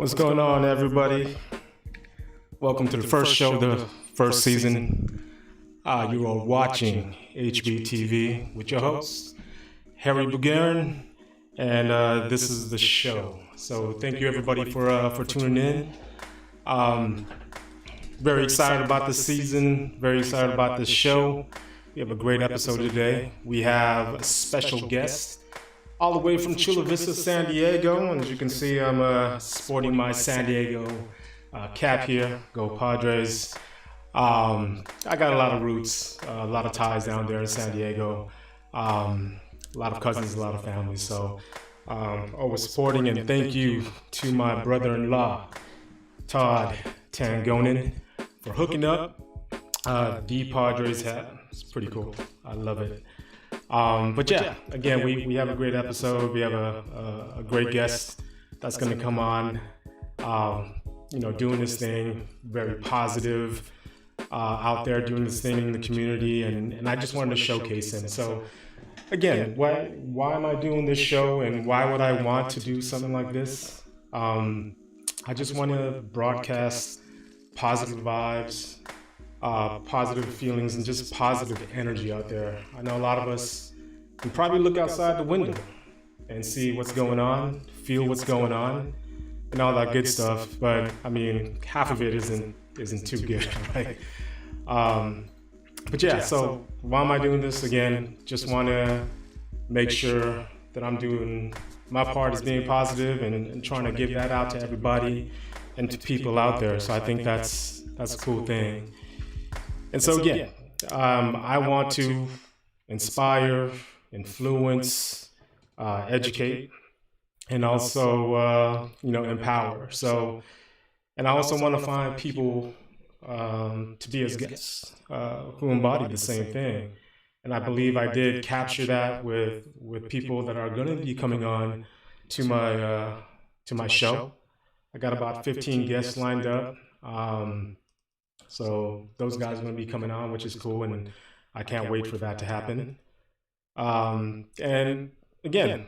What's going on, everybody? Welcome to the first show of the first season. You are watching HBTV with your host, HarryBugarin, and this is the show. So thank you, everybody, for tuning in. Very excited about this season. Very excited about this show. We have a great episode today. We have a special guest all the way from Chula Vista, San Diego. And as you can see, I'm sporting my San Diego cap here. Go Padres. I got a lot of roots, a lot of ties down there in San Diego. A lot of cousins, a lot of family. So always supporting, and thank you to my brother-in-law, Todd Tangonin, for hooking up the Padres hat. It's pretty cool. I love it. But yeah, again, we have a great episode. We have a great guest that's going to come on, doing this thing, very positive, out there doing this thing in the community. And I just wanted to showcase him. So again, why am I doing this show, and why would I want to do something like this? I just want to broadcast positive vibes, positive feelings, and just positive energy out there. I know a lot of us can probably look outside the window and see what's going on, feel what's going on, and all that good stuff. But I mean, half of it isn't too good, right? But yeah, so why am I doing this again? Just want to make sure that I'm doing my part as being positive and trying to give that out to everybody and to people out there. So I think that's a cool thing. And so again, I want to inspire, influence, educate, and also empower. So, and I also want to find people to be as guests who embody the same thing. And I believe I did capture that with people that are going to be coming on to my show. I got about 15 guests lined up. So those guys are going to be coming on, which is cool, and I can't wait for that to happen. And again,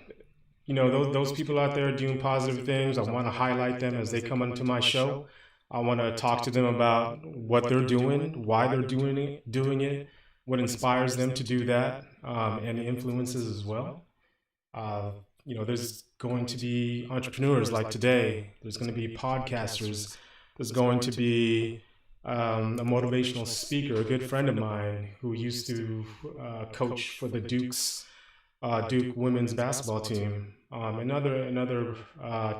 those people out there doing positive things, I want to highlight them as they come onto my show. I want to talk to them about what they're doing, why they're doing it, what inspires them to do that, and influences as well. There's going to be entrepreneurs like today. There's going to be podcasters. There's going to be a motivational speaker, a good friend of mine who used to coach for the Duke women's basketball team, and other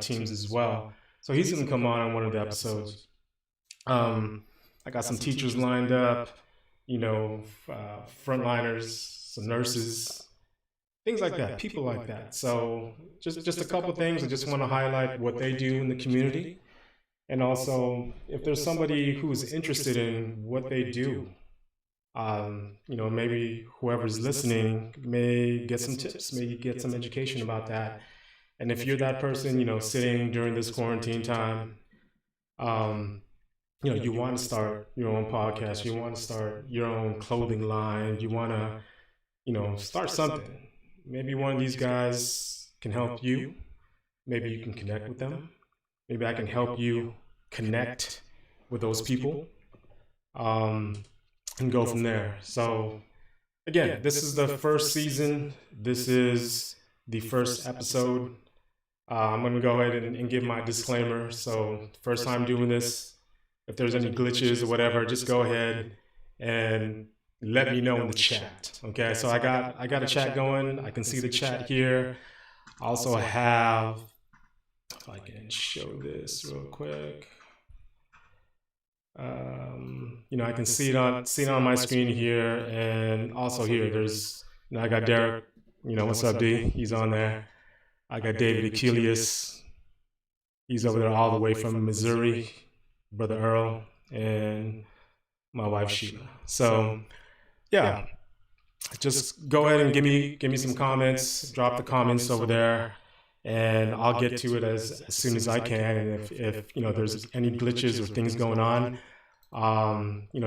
teams as well. So he's going to come on one of the episodes. I got some teachers lined up, frontliners, some nurses, things like that, people like that. So just a couple of things. I just want to highlight what they do in the community. And also, if there's somebody who's interested in what they do, maybe whoever's listening may get some tips, maybe get some education about that. And if you're that person, sitting during this quarantine time, you want to start your own podcast, you want to start your own clothing line, you want to, start something. Maybe one of these guys can help you. Maybe you can connect with them. Maybe I can help you connect with those people, and go from there. So again, this is the first season. This is the first episode. I'm going to go ahead and give my disclaimer. So first time doing this, if there's any glitches or whatever, just go ahead and let me know in the chat. Okay, so I got a chat going. I can see the chat here. I also have, if I can show this real quick. I can see it on my screen here, and also here. There's, I got Derek. What's up, D? He's on there. I got David Achilles. He's over there all the way from Missouri. Brother Earl and my wife Sheila. So yeah, just go ahead and give me some comments. Drop the comments over there, and I'll get to it as soon as I can. And if there's any glitches or things going on,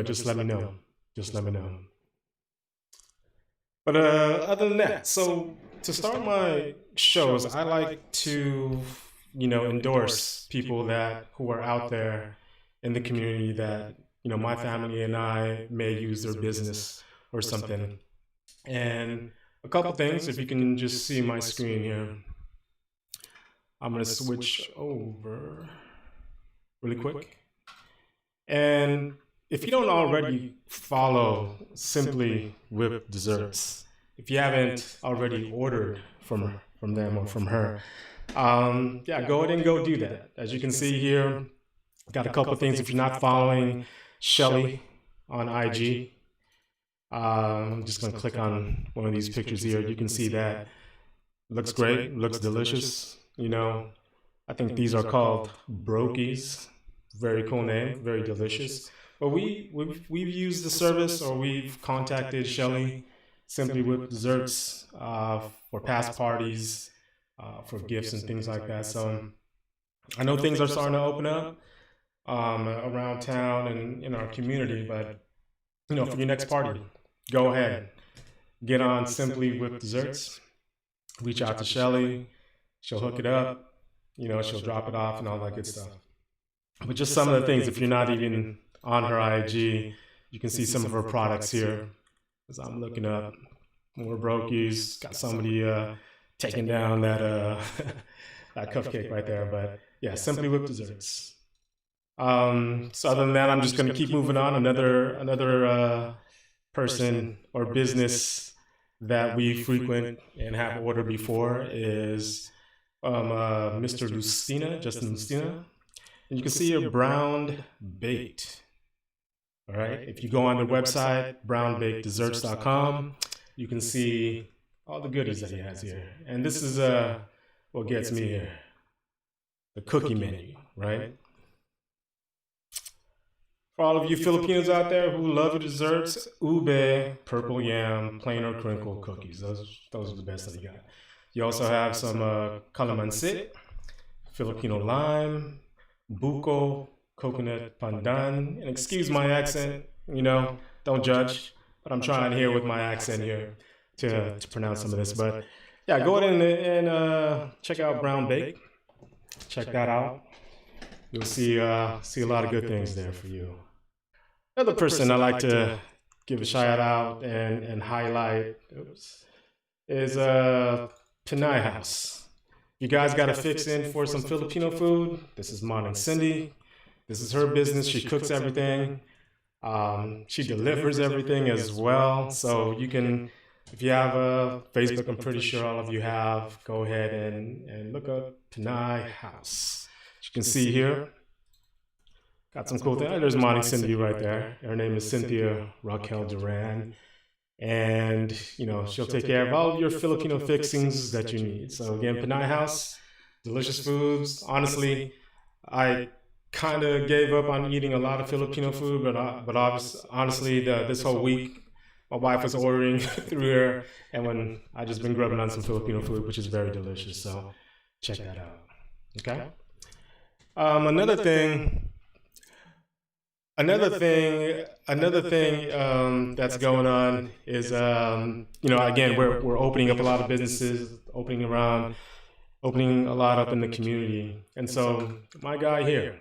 just let me know. Just let me know. But other than that, so to start my shows, I like to endorse people who are out there in the community that, my family and I may use their business or something. And a couple things, if you can just see my screen here. I'm going to switch over really quick. And if you don't already follow Simply Whipped Desserts, if you haven't already ordered from them or from her, go ahead and go do that. As you can see here, got a couple of things. If you're not following Shelly on IG, I'm just going to click on one of these pictures here. You can see that looks great, looks delicious. I think these are called brokies. Very cool name, very delicious. But we've used the service, or we've contacted Shelly, Simply Whipped Desserts, for past parties, for gifts and things like that. So I know things are starting to open up around town and in our community. But for your next party, go ahead, get on Simply Whipped Desserts. Reach out to Shelly. She'll hook it up. She'll drop it off and all that good stuff. But just some of the things, if you're not even on her IG, you can see some of her products here. As I'm looking up, more brokies. Got somebody taking down that that cupcake right there. But yeah, Simply Whipped Desserts. So other than that, I'm just going to keep moving on. Another person or business that we frequent and have ordered before is Mr. Justin Lucina. And you can see here, Brown Baked. All right. If you go on their website, brownbakeddesserts.com, you can see all the goodies that he has here. And this is what gets me here, the cookie menu, right? For all of you Filipinos out there who love your desserts, ube, purple yam, plain or crinkle cookies. Those are the best that you got. You also have some calamansi, Filipino lime, buko, coconut pandan. And excuse my accent, don't judge, but I'm trying here with my accent here to pronounce some of this. But yeah, go ahead and check out Brown Bake. Check that out. You'll see a lot of good things there for you. Another person I like to give a shout out and highlight is Pinay House. You guys got a fix in for some Filipino food? This is Mon and Cindy. This is her business. She cooks everything. She delivers everything as well. So you can, if you have a Facebook, I'm pretty sure all of you have, go ahead and look up Pinay House. As you can see here, got some cool things. There's Mon and Cindy right there. Her name is Cynthia Raquel Duran. And, she'll take care of all of your Filipino fixings that you need. So again, Pinay House, delicious foods. Honestly, I kind of gave up on eating a lot of Filipino food, but honestly, this whole week, my wife was ordering through her, and when I just been grubbing on some Filipino food, which is very delicious. So check that out. Okay. Another thing that's going on is, again, we're opening up a lot of businesses, opening a lot up in the community. And so my guy here,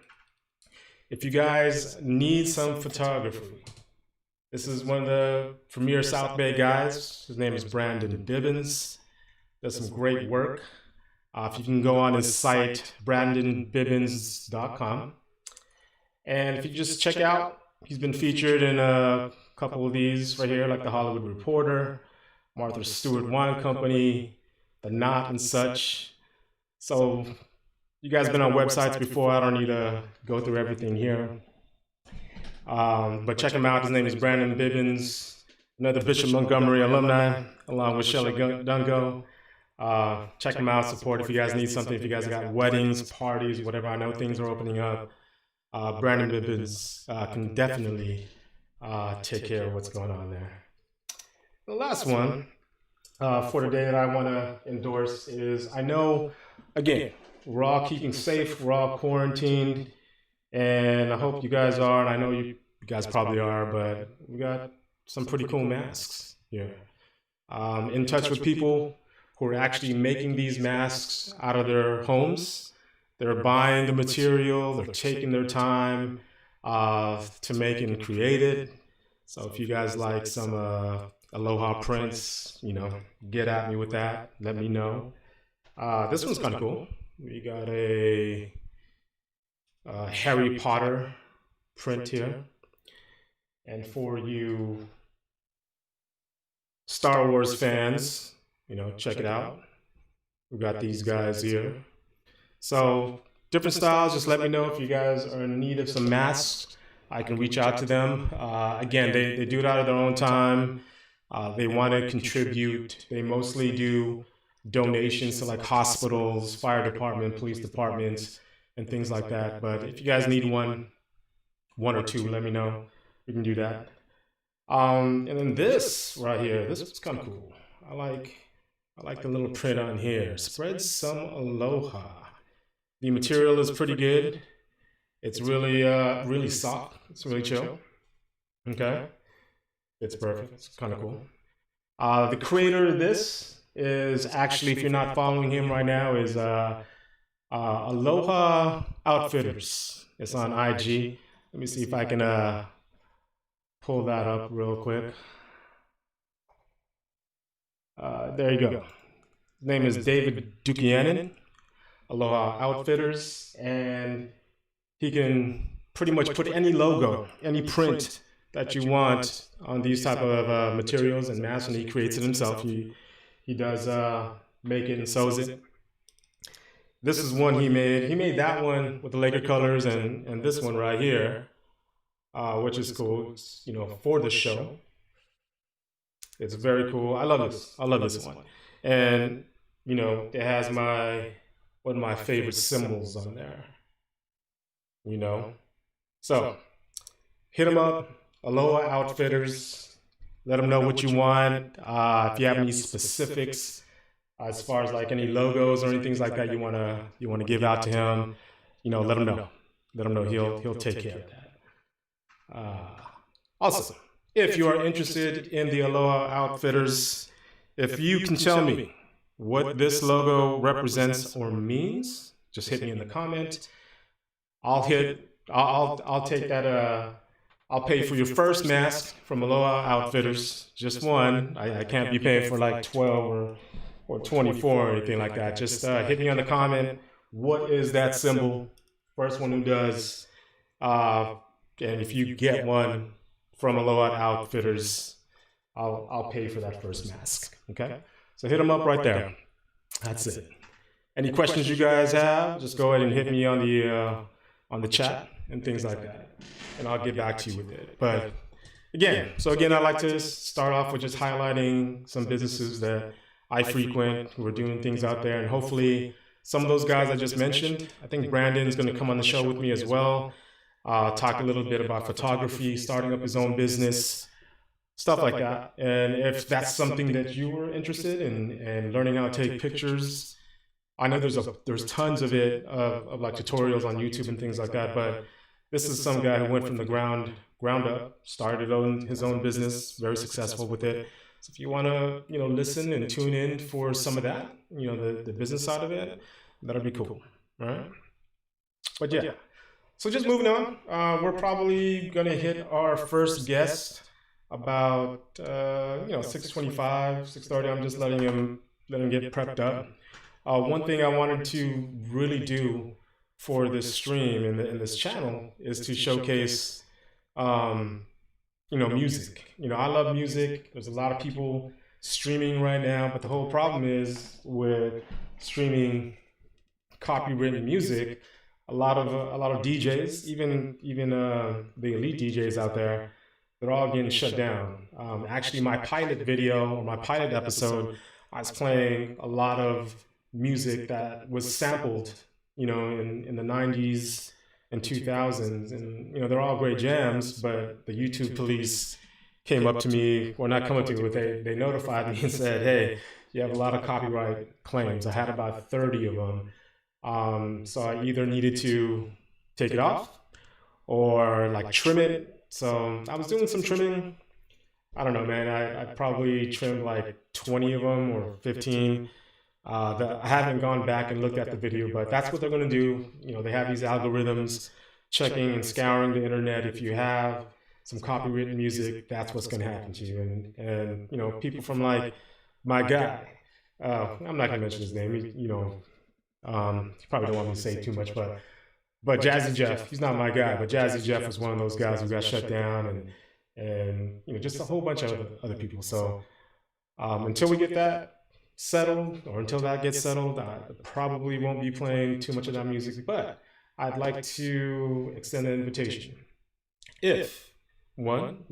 if you guys need some photography, this is one of the premier South Bay guys. His name is Brandon Bibbins. Does some great work. If you can go on his site, brandonbibbins.com. And if you just check out, he's been featured in a couple of these right here, like the Hollywood Reporter, Martha Stewart Wine Company, The Knot and such. So you guys have been on websites before. I don't need to go through everything here. But check him out. His name is Brandon Bibbins, another Bishop Montgomery alumni, along with Shelley Dungo. Check him out, support if you guys need something, if you guys got weddings, parties, whatever. I know things are opening up. Brandon Bibbins can definitely take care of what's going on there. The last one for today that I want to endorse is, I know, again, we're all keeping safe, we're all quarantined, and I hope you guys are, and I know you guys probably are, but we got some pretty cool masks here. In touch with people who are actually making these masks out of their homes. They're buying the material, they're taking their time to make and create it. So if you guys like some Aloha prints, get at me with that. Let me know. This one's kind of cool. We got a Harry Potter print here. And for you Star Wars fans, check it out. We've got these guys here. So different styles, just let me know if you guys are in need of some masks. I can reach out to them. Again, they do it out of their own time. They want to contribute. They mostly do donations to like hospitals, fire department, police departments, and things like that. But if you guys need one or two, let me know. We can do that. And then this right here, this is kind of cool. I like the little print on here. Spread some aloha. The material is pretty good. It's really soft. It's really chill. Okay. It's perfect. It's kind of cool. The creator of this is actually, if you're not following him right now, is Aloha Outfitters. It's on IG. Let me see if I can pull that up real quick. There you go. His name is David Dukianen, Aloha Outfitters, and he can pretty much put any logo, any print that you want on these type of materials and masks, and he creates it himself. He does make it and sews it. This is one he made. He made that one with the Laker colors, and this one right here, which is cool. It's, for the show. It's very cool. I love this. I love this one. And, it has one of my favorite symbols on there. So, hit them up, Aloha Outfitters. Let them know what you want. If you have any specifics, as far as like any logos or anything like that you wanna give out to him, let him know. Let him know he'll take care of that. Also, if you are interested in the Aloha Outfitters, if you can tell me what this logo represents or means, just hit me in the comment. I'll take that. I'll pay for your first mask from Aloha Outfitters, just one. I can't be paying for like 12 or 24 or anything like that. Just hit me on the comment. What is that symbol? First one who does. And if you get one from Aloha Outfitters, I'll pay for that first mask. Okay? So hit them up right there. That's it. Any questions you guys have, just go ahead and hit me on the chat and things like that, and I'll get back to you with it. But again, I'd like to start off with just highlighting some businesses that I frequent who are doing things out there, and hopefully some of those guys I just mentioned. I think Brandon's going to come on the show with me as well. Talk a little bit about photography, starting up his own business, stuff like that. And if that's something that you were interested in learning how to take pictures, I know there's tons of it, of like tutorials on YouTube and things like that, but this is some guy who went from the ground up, started his own business, very successful with it. So if you want to, listen and tune in for some of that, the business side of it, that'll be cool. All right. But yeah, so just moving on, we're probably going to hit our first guest about, 6:25, 6:30. I'm just letting him get prepped up. One thing I wanted to really do for this stream and this channel is to showcase, music. I love music. There's a lot of people streaming right now, but the whole problem is with streaming copywritten music. A lot of DJs, even the elite DJs out there, they're all getting shut down. Actually, my pilot video or my pilot episode, I was playing a lot of music that was sampled, in the 90s and 2000s, and they're all great jams. But the YouTube police came up to me, or not come up to me, but they notified me and said, "Hey, you have a lot of copyright claims." I had about 30 of them. So I either needed to take it off or like trim it. So I was doing some trimming. I don't know, man. I probably trimmed like 20 of them or 15. I haven't gone back and looked at the video, but that's what they're going to do. They have these algorithms checking and scouring the internet. If you have some copywritten music, that's what's going to happen to you. And people from like my guy, I'm not going to mention his name. He probably don't want me to say too much, but Jazzy Jeff, he's not my guy, but Jazzy Jeff was one of those guys who got shut down, and just a whole bunch of other people. So until we get that settled, or until that gets settled, I probably won't be playing too much of that music, but I'd like to extend an invitation. If, one,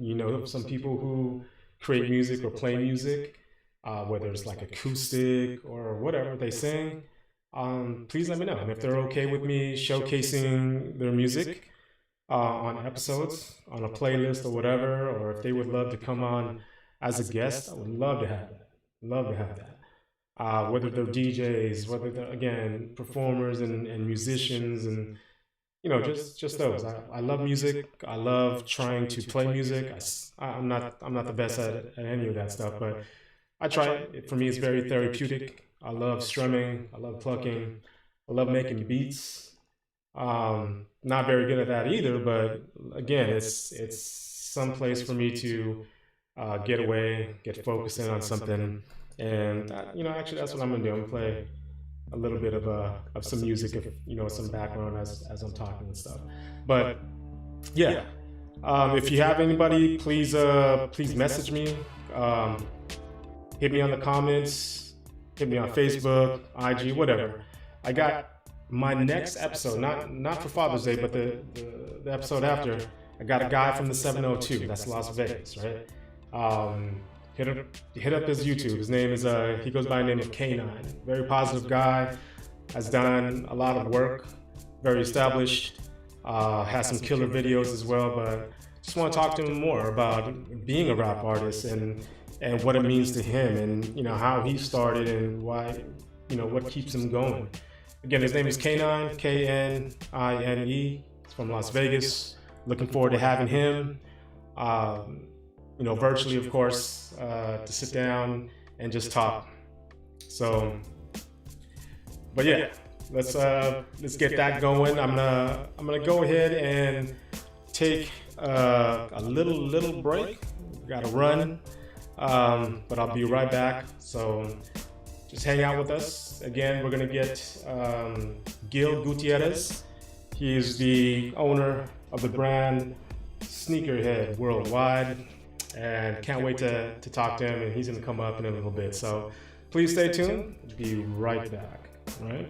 some people who create music or play music, whether it's like acoustic or whatever they sing, please let me know. And if they're okay with me showcasing their music on episodes, on a playlist or whatever, or if they would love to come on as a guest, I would love to have that. Love to have that. Whether they're DJs, whether they're, again, performers and musicians, and just those. I love music. I love trying to play music. I'm not the best at any of that stuff, but I try it. For me, it's very therapeutic. I love strumming. I love plucking. I love making beats. Not very good at that either, but again, it's some place for me to get away, get focused in on something. And actually, that's what I'm gonna do. I'm gonna play a little bit of some music, if some background as I'm talking and stuff. But yeah, if you have anybody, please message me. Hit me on the comments. Hit me on Facebook, IG, whatever. I got my next episode, not for Father's Day, but the episode after. I got a guy from the 702. That's Las Vegas, right? Hit up his YouTube. His name is he goes by the name of K9. Very positive guy. Has done a lot of work. Very established. Has some killer videos as well. But just want to talk to him more about being a rap artist and what it means to him, and how he started and why, what keeps him going. Again, his name is K9, Knine. He's from Las Vegas. Looking forward to having him. Virtually, of course, to sit down and just talk. So, but yeah, let's get that going. I'm gonna go ahead and take a little break. Got to run, but I'll be right back. So just hang out with us. Again, we're gonna get Gil Gutierrez. He is the owner of the brand Sneakerhead Worldwide. And can't wait to talk to him, and he's going to come up in a little bit. So please stay tuned. Be right back. All right.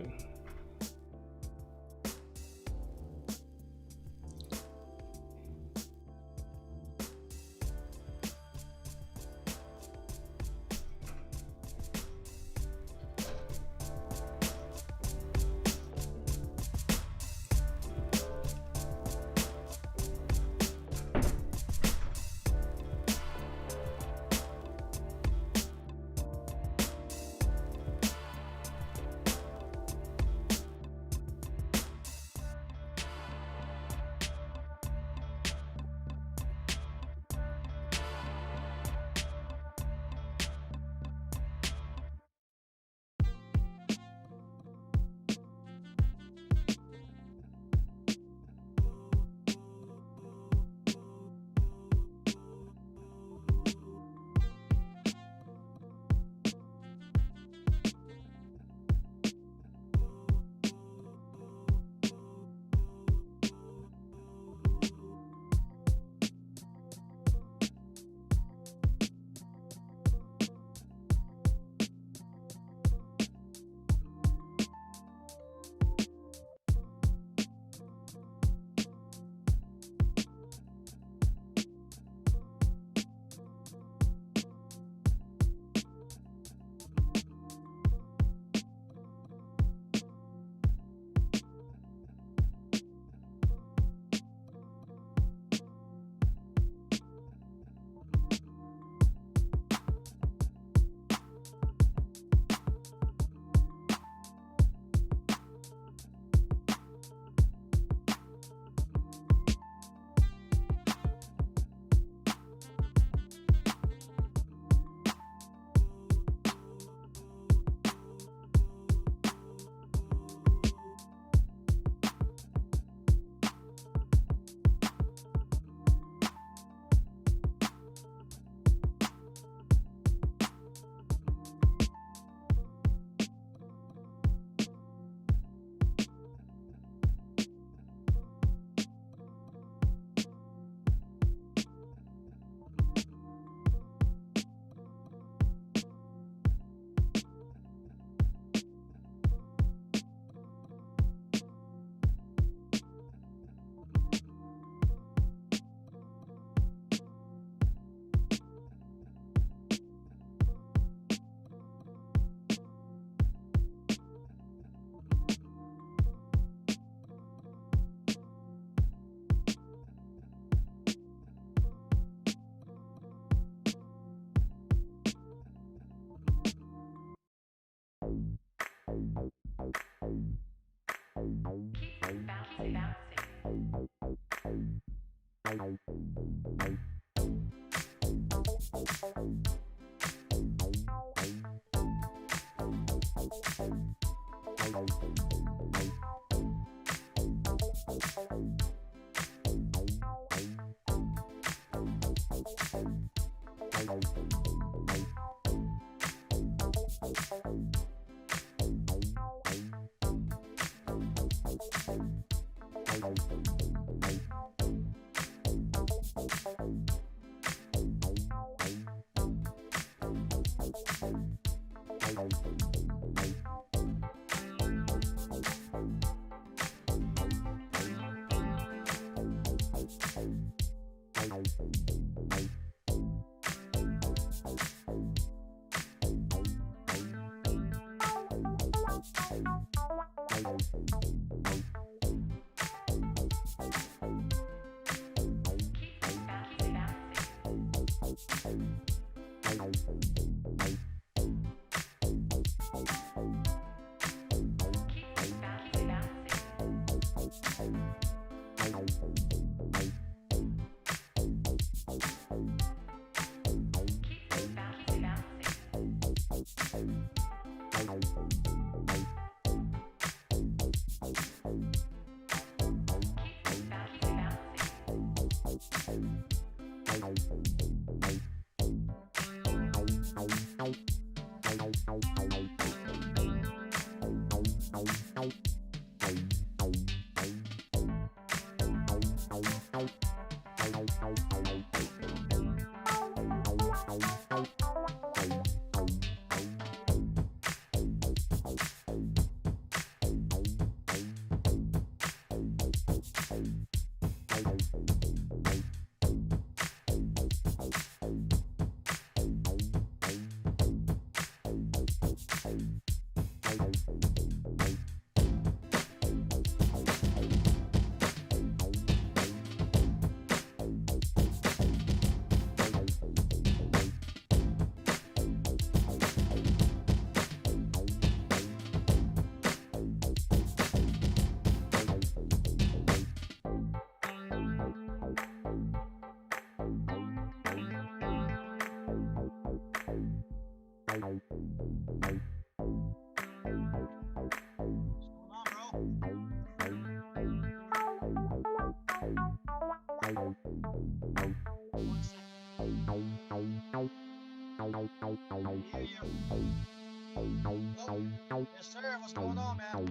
Yes, sir. What's going on, man?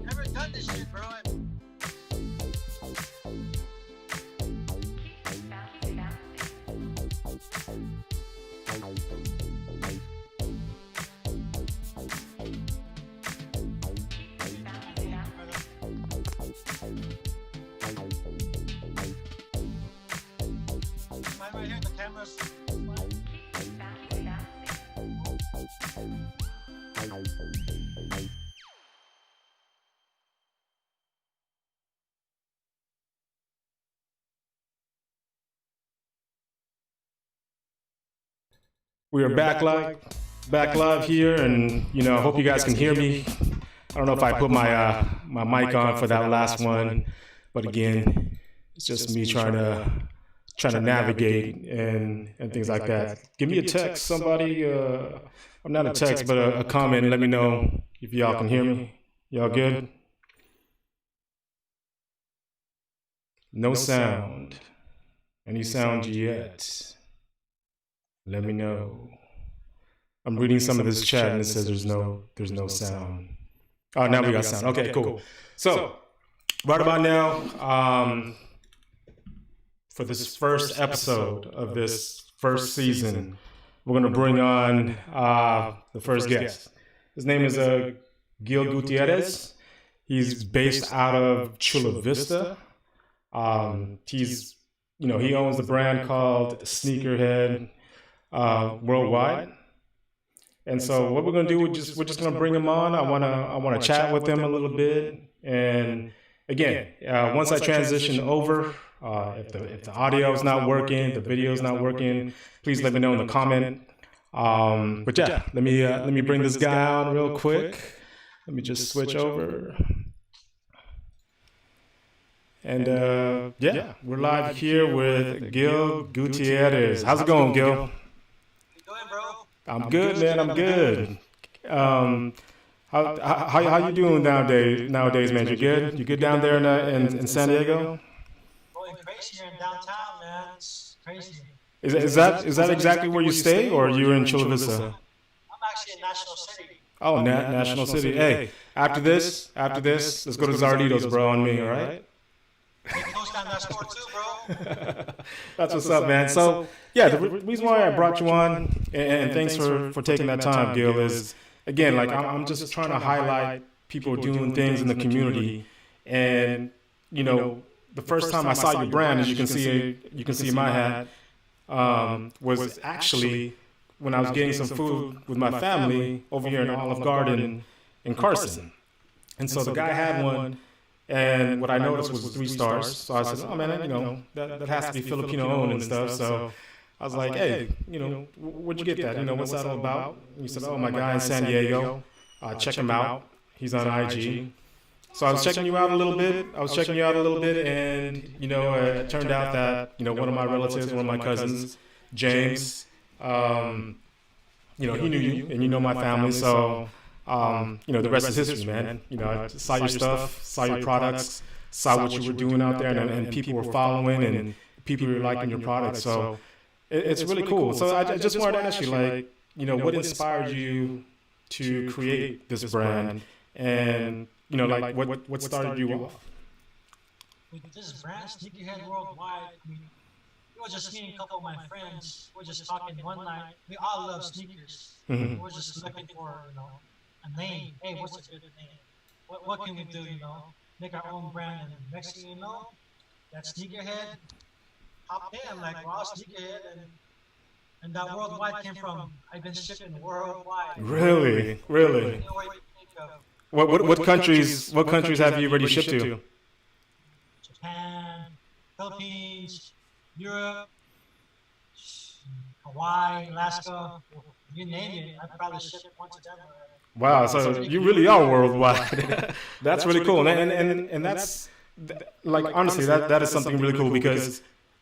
Never done this shit, bro. Right here, the cameras. We are back live here, and I hope you guys can hear me. I don't know if I put my my mic on for that last one, but again, it's just me trying to navigate and things like that. Give me a text, somebody. I'm not a text, but a comment. Let me know if y'all can hear me. Y'all good? No sound. Any sound yet? Let me know. I'm reading some of this chat and it says there's no sound. Oh, now we got sound. Okay, cool. So right about now, for this first episode of this first season, we're gonna bring on the first guest. His name is Gil Gutierrez. He's based out of Chula Vista. He's he owns the brand called Sneakerhead worldwide. And so what we're gonna do, we're just gonna bring him on. I wanna chat with him a little bit. And again, once I transition over, if the audio is not working, the video is not working, please let me know in the comment. But yeah, let me bring this guy on real quick. Let me just switch over. And yeah, we're live here with Gil Gutierrez. How's it going, Gil? How you doing, bro? I'm good, man. I'm good. How you doing nowadays, man? You good? You good down there in San Diego? Going crazy here in downtown, man. It's crazy. Is that exactly where you stay, or you're in Chula Vista? I'm actually in National City. Oh, National City. Hey, after this, let's go to Zarditos, bro, on me, all right? They closed down that store too, bro. That's what's up, man. So, yeah, the reason why I brought you on, and thanks for taking that time, Gil, is, again, like, I'm just trying to highlight people doing things in the community. And, you know, the first time I saw your brand, as you can see my hat, was actually when I was getting some food with my family over here in Olive Garden in Carson. And so the guy had one. And what I noticed was 3 stars. So I said, oh, man, you know, that has to be Filipino owned and stuff. So I was like, hey, you know, where'd you get that? You know, what's that all about? And he said, oh, my guy in San Diego. Check him out. He's on IG. So I was checking you out a little bit. And, you know, it turned out that, you know, one of my relatives, one of my cousins, James, you know, he knew you and you know my family. So... you know, the rest is history, man. You know, I saw your stuff, saw your products, saw what you were doing out there, and people were following, and people were liking your products. So it's really cool. So I just wanted to ask you, like, you know, what inspired you to create this brand, and, you know, like, what started you off? With this brand, Sneakerhead Worldwide, I mean, it was just me and a couple of my friends. We were just talking one night. We all love sneakers. Mm-hmm. We were just looking for, you know, a name. Hey, what's a good name? What can we do, you know? Make our own brand. And next thing you know, that Sneakerhead popped in, like, wow, Sneakerhead. And that Worldwide came from, I've been shipping worldwide. Really? You know what you think of? What countries have you already shipped to? Japan, Philippines, Europe, Hawaii, Alaska, you name it. I probably shipped one to them already. Wow, so you really are worldwide. That's really cool, and that's, like, honestly, that is something really cool, because,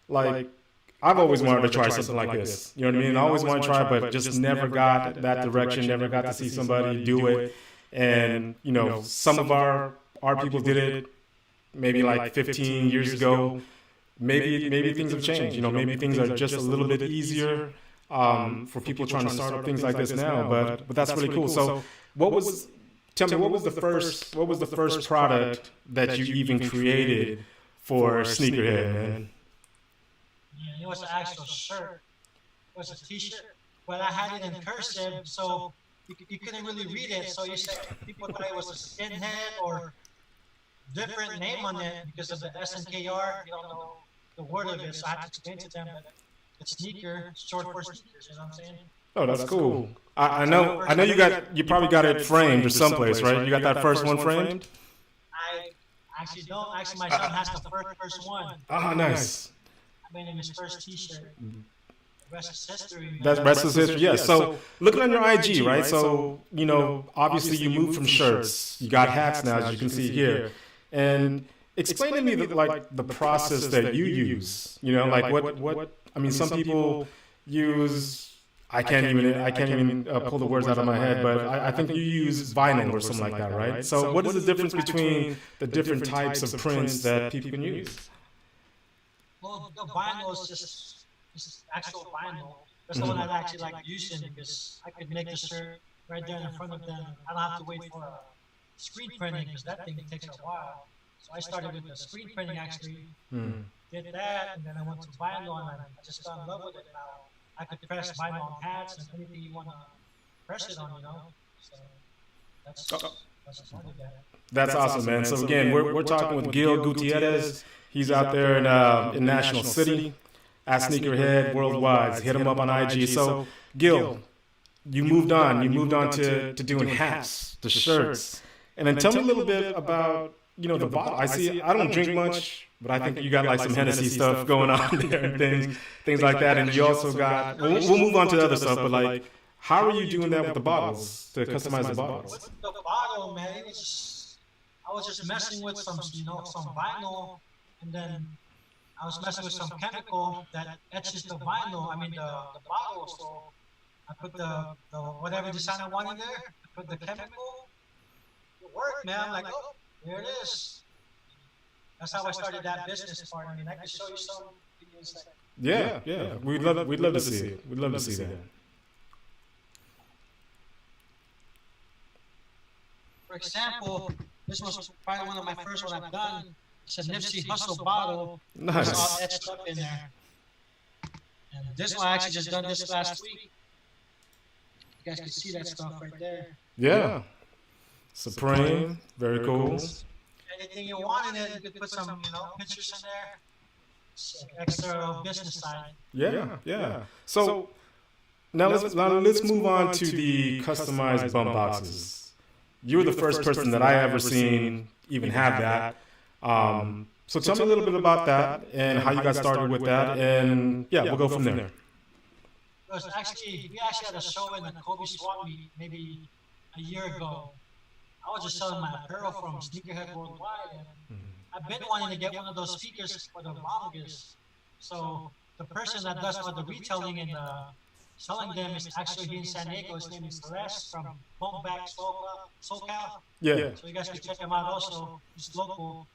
like, I've always wanted to try something like this. You know what I mean? I always wanted to try, but just never got that direction. Never got to see somebody do it. And, you know, some of our people did it maybe like 15 years ago. Maybe things have changed. You know, maybe things are just a little bit easier for people trying to start up things like this now. But that's really cool. So tell me, what was the first product that you even created for Sneakerhead, man? Yeah, it was an actual shirt. It was a T-shirt, but I had it in cursive, so you couldn't really read it. So you said people thought it was a skinhead or different name on it because of the SNKR. You don't know the word of it, so I had to explain to them that it's sneaker, short for sneakers. You know what I'm saying? Oh, that's cool. I know you probably got it framed or someplace, right? You got that first one framed? I actually don't. Actually, my son has the first one. Oh, nice. I made him his first T-shirt. The rest is history, man. That's rest is history. Yes. So looking on your IG, right? So, you know, obviously you moved from shirts. You got hats now, as you can see here. And explain to me the process that you use. You know, like what I mean, some people use. I can't even pull the words out of my head, but I think you use vinyl or something like that, right? So what is the difference between the different types of prints that people can use? Well, the vinyl is just actual vinyl. That's the one I actually like using because I could make the shirt right there in front of them. I don't have to wait for screen printing because that thing takes a while. So I started with the screen printing actually, did that, and then I went to vinyl, and I just fell in love with it now. I could press vinyl on hats and anything you want to press it on, you know. So that's part of that. That's awesome, man. So again, we're talking with Gil Gutierrez. He's out there in National City at Sneakerhead Worldwide. Hit him up on IG. So Gil, you moved on. You moved on to doing hats, the shirts, and then tell me a little bit about, you know, the bottle. I don't drink much, but I think you got like some Hennessy stuff going on there and things like that. And you also got. We'll move on to the other stuff, but like How are you doing that with the bottles to customize the bottles? With the bottle, man, it was just, I was just messing with some, some vinyl, and then I was messing with some chemical that etches the vinyl. I mean the bottle. So I put the whatever design I want in there. I put the chemical. It worked, man. I'm like, oh, there it is. That's how I started that business part. I mean, I can show you some. Yeah. We'd love to see it. We'd love to see that. For example, this was probably one of my first ones I've done. It's a Nipsey Hussle bottle. Nice. It's all etched up in there. And this one I actually just done this last week. You guys can see that stuff right there. Yeah. Supreme. Very cool. Anything you want in it, you could put some, pictures in there. It's extra business side. Yeah. So now let's move on to the customized bump boxes. You were the first person that I ever seen even have that. So tell me a little bit about that and how you got started with that, and yeah, we'll go from there. We actually had a show in the Kobe Swap Meet maybe a year ago. I was just selling my apparel from Sneakerhead Worldwide, and I've been wanting to get one of those speakers for the longest. So the person that does all the retailing and selling them is actually here in San Diego. His name is Suresh from Bumpback SoCal. Yeah. So you guys can check him out also. He's local.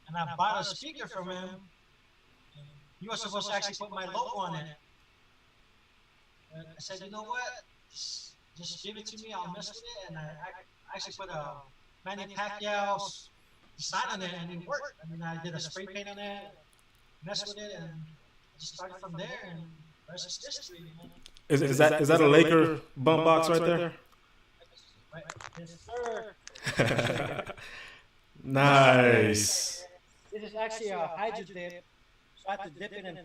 And I bought a speaker from him. And he was supposed to actually put my logo on it. And I said, you know what? Just give it to me. I'll mess with it. And I actually put a Manny Pacquiao's design on it, and it worked. I mean, I did a spray paint on it, messed with it, and I just started from there. And the rest is history. Is that a Laker bump box right there? Yes, sir. Nice. This is actually a hydro dip. So I have to dip it in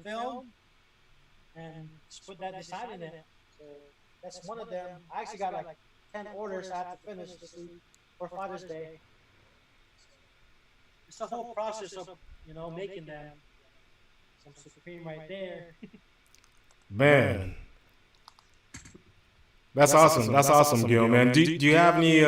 film and just put that design in it. So that's one of them. I actually got like 10 orders I have to finish this week for Father's Day. It's the whole process of, making them. Some Supreme right there. Man. That's awesome. That's awesome, Gil, man. Do you have any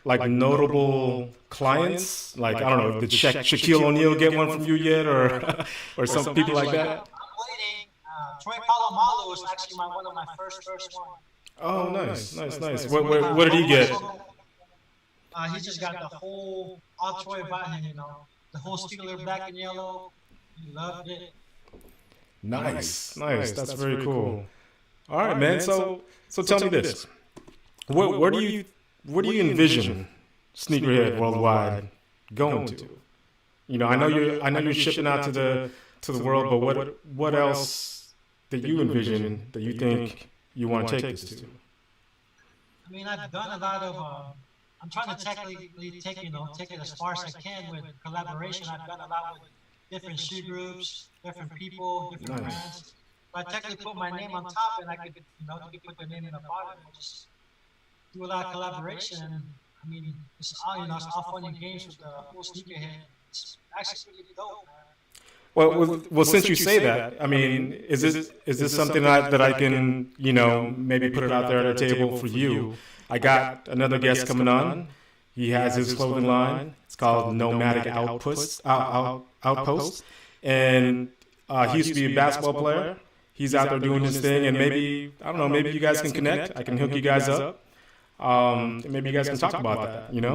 like notable clients? Like, I don't know, did Shaquille O'Neal get one from you yet, or some people like that? I'm waiting. Troy Polamalu was actually one of my first one. Oh, nice. What did he get? He just got the whole all Troy button, the whole Steeler black and yellow. He loved it. Nice. That's very cool. All right, man. So tell me this: where do you envision Sneakerhead Worldwide going to? I know you're shipping out to the world, but what else that you envision that you think you want to take this to? I mean, I've done a lot of. I'm trying to technically take it as far as I can with collaboration. I've done a lot with different shoe groups, different people, different brands. But I technically put my name on top, and I could, you could put the name in the bottom and just do a lot of collaboration. And I mean, it's all fun and games with the whole sneakerhead. It's actually pretty dope, man. Well, since you say that, I mean, is this something that I can, maybe put it out there at a table for you? I got another guest coming on. He has his clothing line. It's called Nomadic Outpost, and he used to be a basketball player. He's out there doing his thing, and maybe you guys can connect. I can hook you guys up. Maybe you guys can talk about that. We could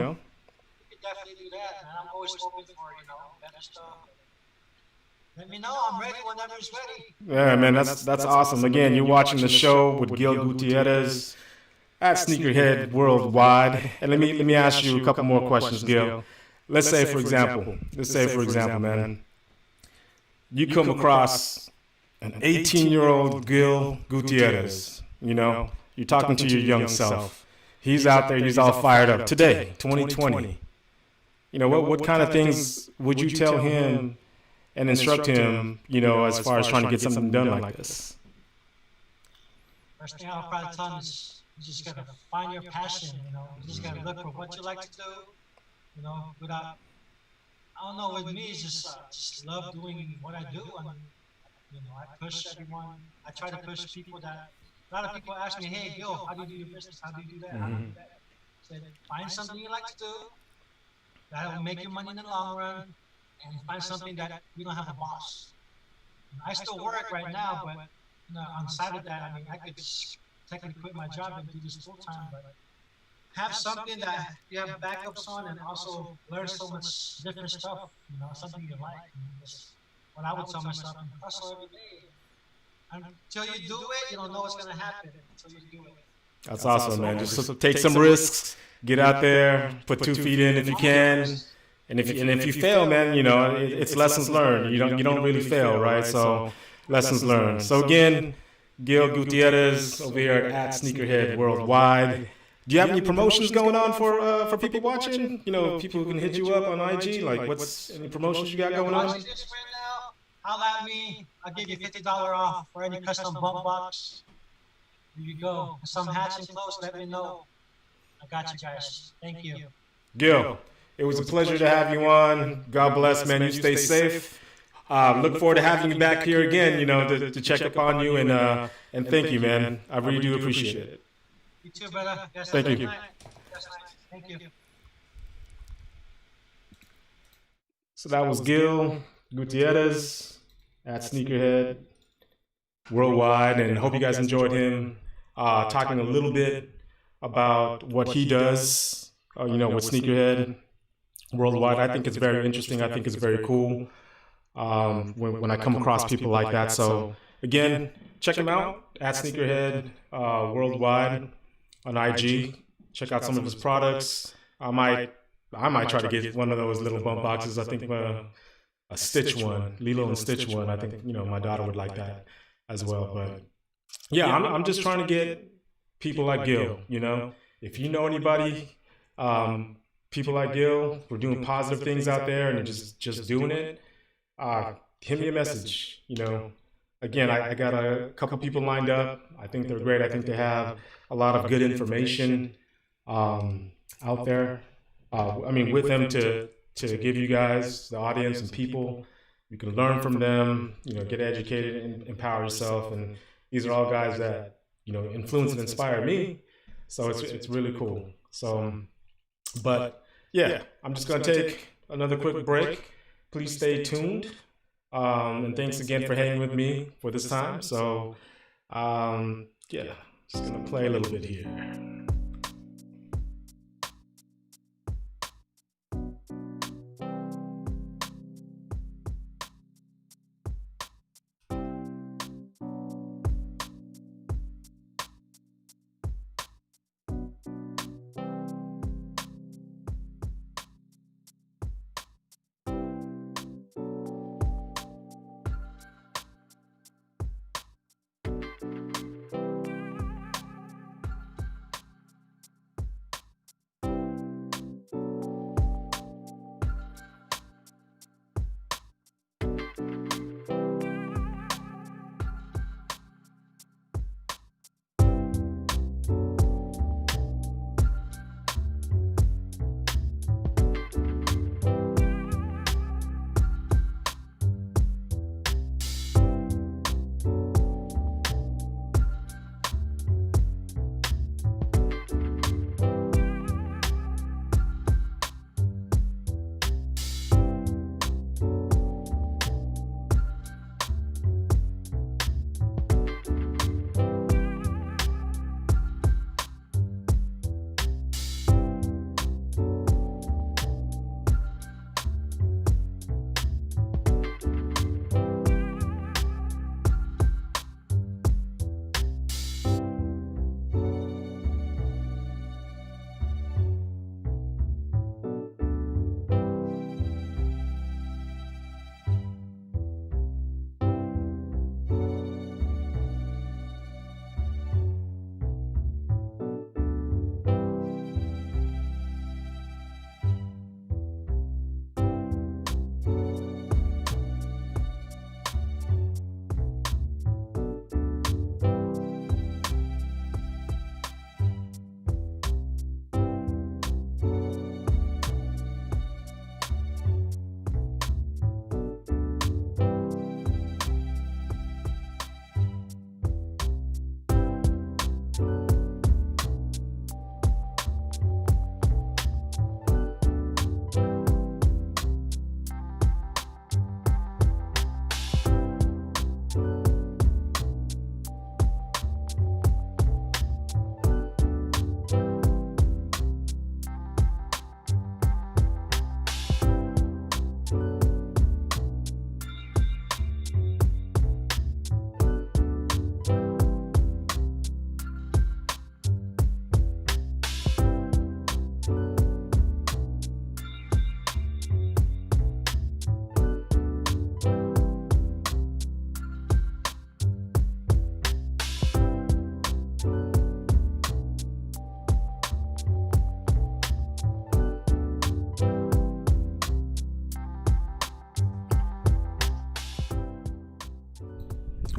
definitely do that, man. I'm always open for better stuff. Let me know. I'm ready whenever it's ready. Yeah, man, that's awesome. Again, you're watching the show with Gil Gutierrez at Sneakerhead Worldwide. And let me ask you a couple more questions, Gil. Let's say, for example, man, you come across an 18-year-old Gil Gutierrez. You're talking to your young self. He's out there. He's all fired up. Today, 2020. What kind of things would you tell him and instruct him, as far as trying to get something done like this? First thing I'll probably tell him is you just got to find your passion, You just got to look for what you like to do, without, I don't know, with me, it's just love doing what I do. I mean, I push everyone. I try to push people that a lot of people ask me, hey, Gil, how do you do your business? How do you do that? How do you do that? I said, find something you like to do that will make you money in the long run, and find something that you don't have a boss. I still work right now, but on the side of that, I mean, I could technically quit my job and do this full time, but have something that you have backups on, and also learn so much different stuff. Something you like. That's what I would tell myself. And hustle every day. Until you do it, you don't know what's gonna happen until you do it. That's awesome, man. Just take some risks, get out there, put 2 feet in if you can, and if you fail, man, it's lessons learned. You don't really fail, right? So lessons learned. So again, Gil Gutierrez over here at Sneakerhead Worldwide. Do you have any promotions going on for people watching? People can hit you up on IG. Like, what's any promotions you got going on? Right now, holla at me. I'll give you $50 off for any custom bump box. Here you go. Some hats and clothes. Let me know. I got you guys. Thank you. Gil, it was a pleasure to have you on. God bless, man. You stay safe. Look forward to having you back here again. To check up on you and thank you, man. I really do appreciate it. You too, brother. Yes, thank you. Thank you. So that was Gil Gutierrez at Sneakerhead Worldwide, and hope you guys enjoyed him talking a little bit about what he does, with Sneakerhead Worldwide. I think it's very interesting. I think it's very cool when I come across people like that. So again, check him out at Sneakerhead Worldwide on IG. Check out some of his products. I might try to get one of those little bump boxes. I think a Stitch one, Lilo and Stitch one. I think my daughter would like that as well. But yeah, I'm just trying to get people like Gil. If you know anybody, people like Gil, we're doing positive things out there and just doing it. Hit me a message. Again, I got a couple people lined up. I think they're great. I think they have a lot of good information out there. With them to give you guys, the audience and people, you can learn from them, get educated and empower yourself. And these are all guys that, influence and inspire me. So it's really cool. So, but yeah, I'm just going to take another quick break. Please stay tuned. And thanks again for hanging with me for this time. So, yeah, just going to play a little bit here.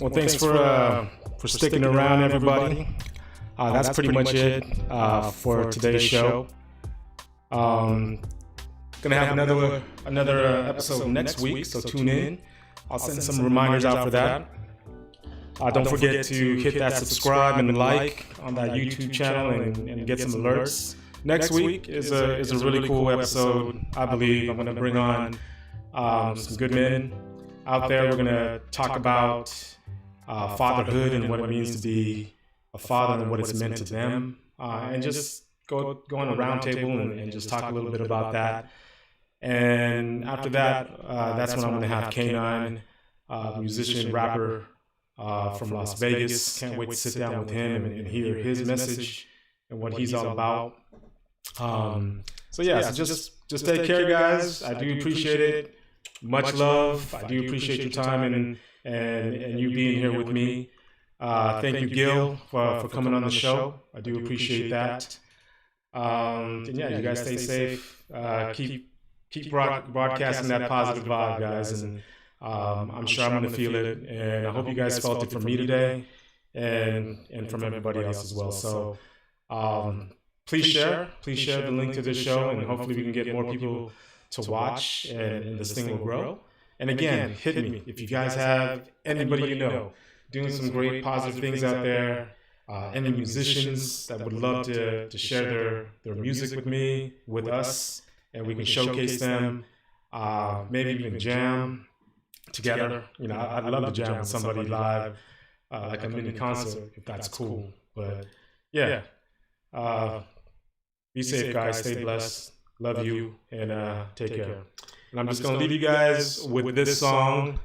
Well, thanks for sticking around, everybody. That's pretty much it for today's show. Gonna have another episode next week, so tune in. I'll send some reminders out for that. Don't forget to hit that subscribe and like on that YouTube channel and get some alerts. Next week is a really cool episode. I believe I'm gonna bring on some good men out there. We're gonna talk about fatherhood and what it means to be a father and what it's meant to them, and just go on a round table and just talk a little bit about that. And after that, that's when I'm gonna have K9, musician, rapper from Las Vegas. Can't wait to sit down with him and hear his message and what he's all about. So just take care, guys. I do appreciate it. Much love. I do appreciate your time and you being here with me. Thank you, Gil, for coming on the show. I do appreciate that. And yeah, you guys stay safe. Keep broadcasting that positive vibe, guys. And I'm sure I'm going to feel it. And I hope you guys felt it from me today and from everybody else as well. So please share the link to this show, and hopefully we can get more people to watch, and this thing will grow. And again, hit me if you guys have anybody you know doing some great positive things out there, any musicians that would love to share their music with me, with us, and we can showcase them, maybe even jam together. You know, I'd love to jam with somebody live, like a mini concert, if that's cool. But yeah, be safe, guys. Stay blessed. Love you, and take care. And I'm just gonna leave you guys with this song.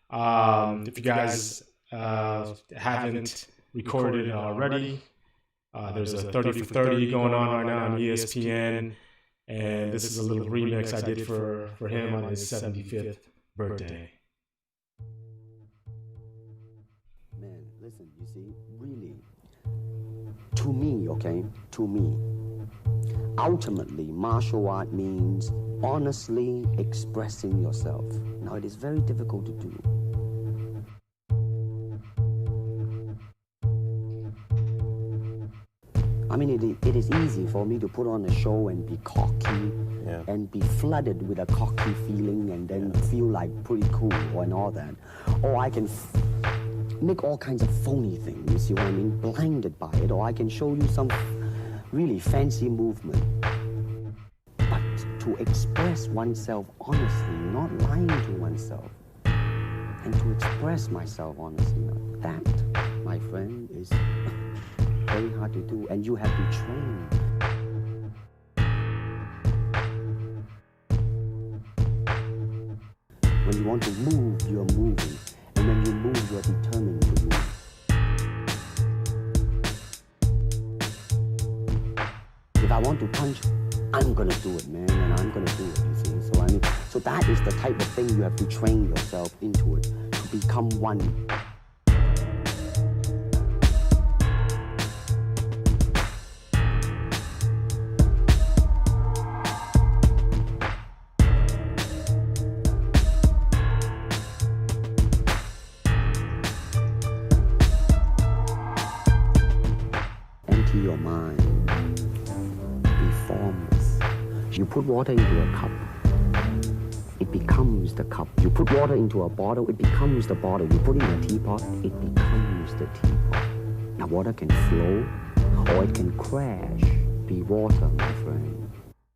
If you guys haven't recorded it already, there's a 30 for 30 going on right now on ESPN, and this is a little remix I did for him on his 75th birthday. Man, listen, you see, really, to me, okay, to me, ultimately, martial art means honestly expressing yourself. Now, it is very difficult to do. I mean, it is easy for me to put on a show and be cocky and be flooded with a cocky feeling and then feel like pretty cool and all that. Or I can make all kinds of phony things, you see what I mean? Blinded by it. Or I can show you some really fancy movement. But to express oneself honestly, not lying to oneself, and to express myself honestly, that, my friend, is very hard to do, and you have to train. When you want to move, you're moving, and when you move, you're determined to move. If I want to punch, I'm gonna do it, man, and I'm gonna do it, you see. So I mean, so that is the type of thing you have to train yourself into it, to become one. Empty your mind. Be formless. You put water into a cup, it becomes the cup. You put water into a bottle, it becomes the bottle. You put it in a teapot, it becomes the teapot. Now water can flow or it can crash. Be water, my friend.